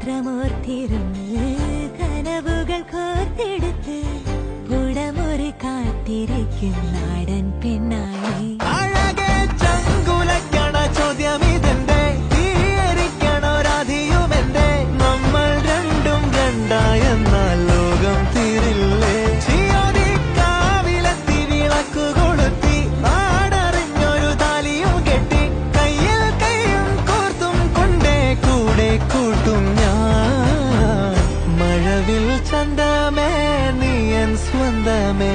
മാത്രമോർത്തിരുന്ന് കനവുകൾ കോർത്തെടുത്ത് പുടമുറി കാത്തിരിക്കും നാടൻ പെണ്ണായി. ചന്തമേ നീയൻ സ്വന്തമേ